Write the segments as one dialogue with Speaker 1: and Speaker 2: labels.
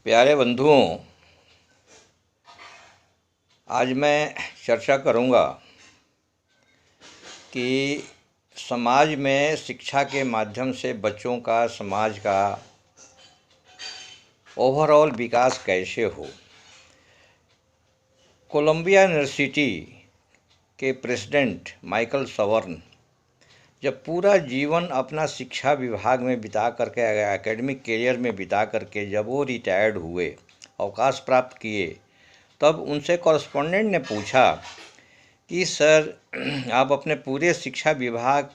Speaker 1: प्यारे बंधुओं, आज मैं चर्चा करूंगा कि समाज में शिक्षा के माध्यम से बच्चों का, समाज का ओवरऑल विकास कैसे हो। कोलंबिया यूनिवर्सिटी के प्रेसिडेंट माइकल सवर्न जब पूरा जीवन अपना शिक्षा विभाग में बिता करके, एकेडमिक करियर में बिता करके जब वो रिटायर्ड हुए, अवकाश प्राप्त किए, तब उनसे कॉरेस्पॉन्डेंट ने पूछा कि सर, आप अपने पूरे शिक्षा विभाग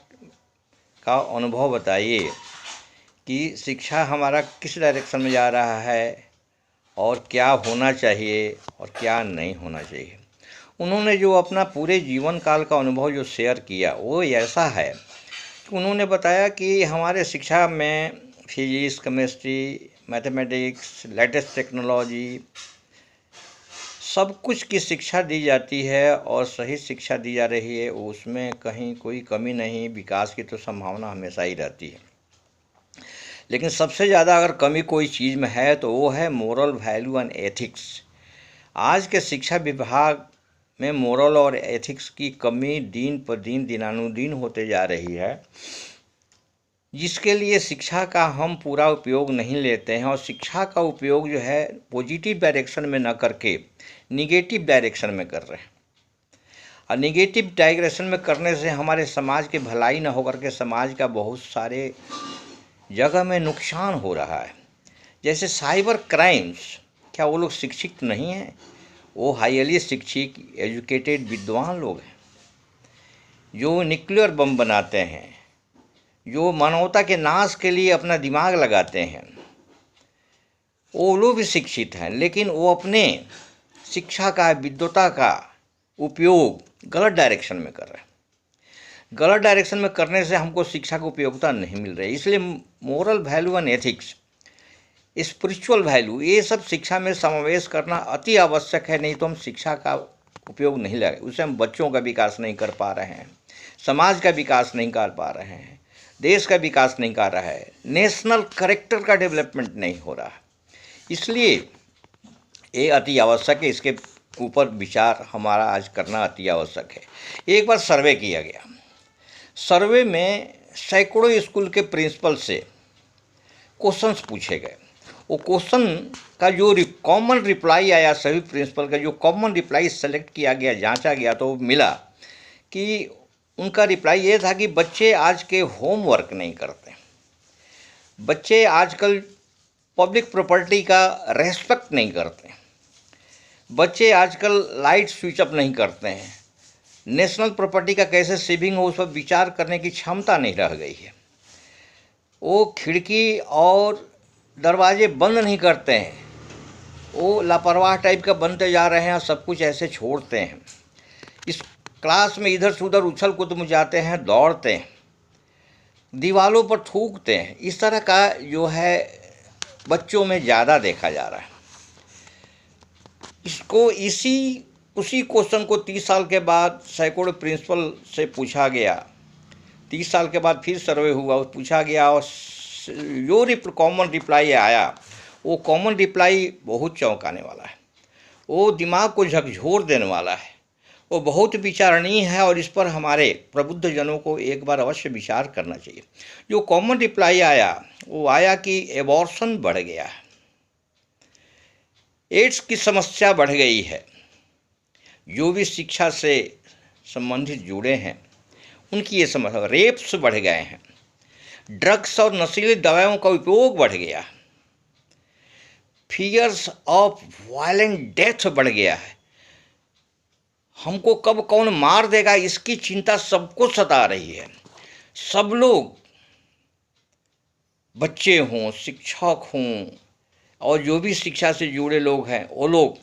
Speaker 1: का अनुभव बताइए कि शिक्षा हमारा किस डायरेक्शन में जा रहा है और क्या होना चाहिए और क्या नहीं होना चाहिए। उन्होंने जो अपना पूरे जीवन काल का अनुभव जो शेयर किया वो ऐसा है कि उन्होंने बताया कि हमारे शिक्षा में physics, chemistry, mathematics, latest technology, सब कुछ की शिक्षा दी जाती है और सही शिक्षा दी जा रही है। उसमें कहीं कोई कमी नहीं, विकास की तो संभावना हमेशा ही रहती है। लेकिन सबसे ज़्यादा अगर कमी कोई चीज़ में है तो वो है मोरल वैल्यू एंड एथिक्स। आज के शिक्षा विभाग में मोरल और एथिक्स की कमी दिन पर दिन, दिनानुदिन होते जा रही है, जिसके लिए शिक्षा का हम पूरा उपयोग नहीं लेते हैं। और शिक्षा का उपयोग जो है पॉजिटिव डायरेक्शन में न करके निगेटिव डायरेक्शन में कर रहे हैं। और निगेटिव डायरेक्शन में करने से हमारे समाज की भलाई न होकर के समाज का बहुत सारे जगह में नुकसान हो रहा है। जैसे साइबर क्राइम्स, क्या वो लोग शिक्षित नहीं हैं? वो हाईली शिक्षित, एजुकेटेड, विद्वान लोग हैं जो न्यूक्लियर बम बनाते हैं, जो मानवता के नाश के लिए अपना दिमाग लगाते हैं। वो लोग भी शिक्षित हैं, लेकिन वो अपने शिक्षा का, विद्वता का उपयोग गलत डायरेक्शन में कर रहे हैं। गलत डायरेक्शन में करने से हमको शिक्षा की उपयोगिता नहीं मिल रही। इसलिए moral value and ethics, spiritual value, ये सब शिक्षा में समावेश करना अति आवश्यक है। नहीं तो हम शिक्षा का उपयोग नहीं लगे, उससे हम बच्चों का विकास नहीं कर पा रहे हैं, समाज का विकास नहीं कर पा रहे हैं, देश का विकास नहीं कर रहा है, नेशनल कैरेक्टर का डेवलपमेंट नहीं हो रहा है। इसलिए ये अति आवश्यक है। इसके ऊपर विचार हमारा आज करना अति आवश्यक है। एक बार सर्वे किया गया। सर्वे में सैकड़ों स्कूल के प्रिंसिपल से क्वेश्चंस पूछे गए। वो क्वेश्चन का जो कॉमन रिप्लाई आया, सभी प्रिंसिपल का जो कॉमन रिप्लाई सेलेक्ट किया गया, जांचा गया, तो मिला कि उनका रिप्लाई ये था कि बच्चे आज के होमवर्क नहीं करते, बच्चे आजकल पब्लिक प्रॉपर्टी का रेस्पेक्ट नहीं करते, बच्चे आजकल लाइट स्विच अप नहीं करते हैं, नेशनल प्रॉपर्टी का कैसे सेविंग हो उस पर विचार करने की क्षमता नहीं रह गई है। वो खिड़की और दरवाजे बंद नहीं करते हैं, वो लापरवाह टाइप का बनते जा रहे हैं, सब कुछ ऐसे छोड़ते हैं। इस क्लास में इधर से उधर उछल कूद में जाते हैं, दौड़ते हैं, दीवालों पर थूकते हैं। इस तरह का जो है बच्चों में ज़्यादा देखा जा रहा है। इसको उसी क्वेश्चन को 30 साल के बाद सैकड़ों प्रिंसिपल से पूछा गया। 30 साल के बाद फिर सर्वे हुआ, पूछा गया, और जो कॉमन रिप्लाई आया, वो कॉमन रिप्लाई बहुत चौंकाने वाला है, वो दिमाग को झकझोर देने वाला है, वो बहुत विचारणीय है और इस पर हमारे प्रबुद्ध जनों को एक बार अवश्य विचार करना चाहिए। जो कॉमन रिप्लाई आया वो आया कि एबॉर्शन बढ़ गया है, एड्स की समस्या बढ़ गई है। जो भी शिक्षा से संबंधित जुड़े हैं उनकी ये समस्या, रेप्स बढ़ गए हैं, ड्रग्स और नशीली दवाओं का उपयोग बढ़ गया, फियर्स ऑफ वायलेंट डेथ बढ़ गया है, हमको कब कौन मार देगा इसकी चिंता सबको सता रही है। सब लोग, बच्चे हों, शिक्षक हों और जो भी शिक्षा से जुड़े लोग हैं, वो लोग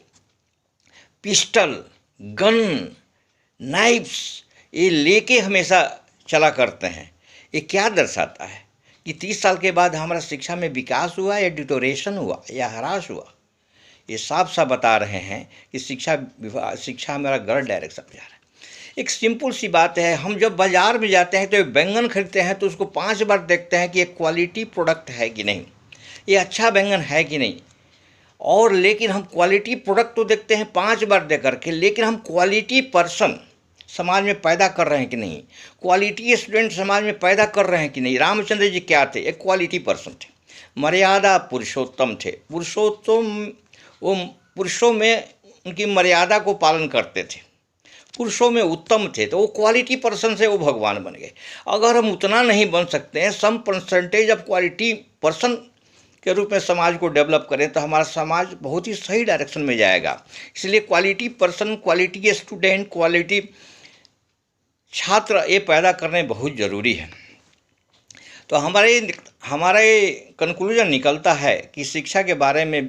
Speaker 1: पिस्टल, गन, नाइफ्स ये लेके हमेशा चला करते हैं। ये क्या दर्शाता है कि 30 साल के बाद हमारा शिक्षा में विकास हुआ या डिटोरेशन हुआ या ह्रास हुआ? ये साफ साफ बता रहे हैं कि शिक्षा हमारा गलत डायरेक्शन में जा रहा है। एक सिंपल सी बात है, हम जब बाज़ार में जाते हैं तो बैंगन खरीदते हैं तो उसको 5 बार देखते हैं कि ये क्वालिटी प्रोडक्ट है कि नहीं, ये अच्छा बैंगन है कि नहीं। और लेकिन हम क्वालिटी प्रोडक्ट तो देखते हैं 5 बार दे करके, लेकिन हम क्वालिटी पर्सन समाज में पैदा कर रहे हैं कि नहीं, क्वालिटी स्टूडेंट समाज में पैदा कर रहे हैं कि नहीं। रामचंद्र जी क्या थे? एक क्वालिटी पर्सन थे, मर्यादा पुरुषोत्तम थे। पुरुषोत्तम, वो पुरुषों में उनकी मर्यादा को पालन करते थे, पुरुषों में उत्तम थे, तो वो क्वालिटी पर्सन से वो भगवान बन गए। अगर हम उतना नहीं बन सकते हैं, some percentage of quality person के रूप में समाज को डेवलप करें, तो हमारा समाज बहुत ही सही डायरेक्शन में जाएगा। इसलिए quality person, quality student, quality छात्र ये पैदा करने बहुत ज़रूरी है। तो हमारे कंक्लूजन निकलता है कि शिक्षा के बारे में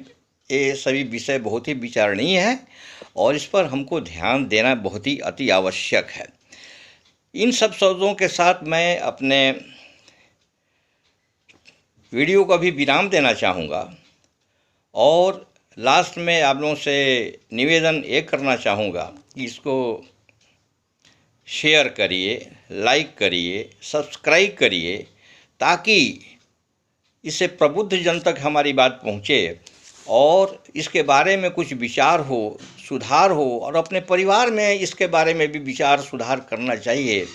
Speaker 1: ये सभी विषय बहुत ही विचारणीय है और इस पर हमको ध्यान देना बहुत ही अति आवश्यक है। इन सब शब्दों के साथ मैं अपने वीडियो को भी विराम देना चाहूँगा और लास्ट में आप लोगों से निवेदन ये करना चाहूँगा कि इसको शेयर करिए, लाइक करिए, सब्सक्राइब करिए, ताकि इससे प्रबुद्ध जन तक हमारी बात पहुँचे और इसके बारे में कुछ विचार हो, सुधार हो, और अपने परिवार में इसके बारे में भी विचार सुधार करना चाहिए।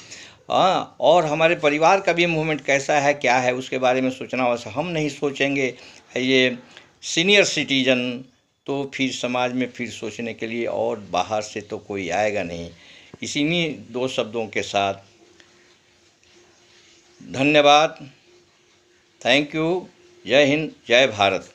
Speaker 1: हाँ, और हमारे परिवार का भी मूवमेंट कैसा है, क्या है, उसके बारे में सोचना। वैसे हम नहीं सोचेंगे ये सीनियर सिटीजन, तो फिर समाज में फिर सोचने के लिए और बाहर से तो कोई आएगा नहीं। इन्हीं 2 शब्दों के साथ धन्यवाद, थैंक यू, जय हिंद, जय भारत।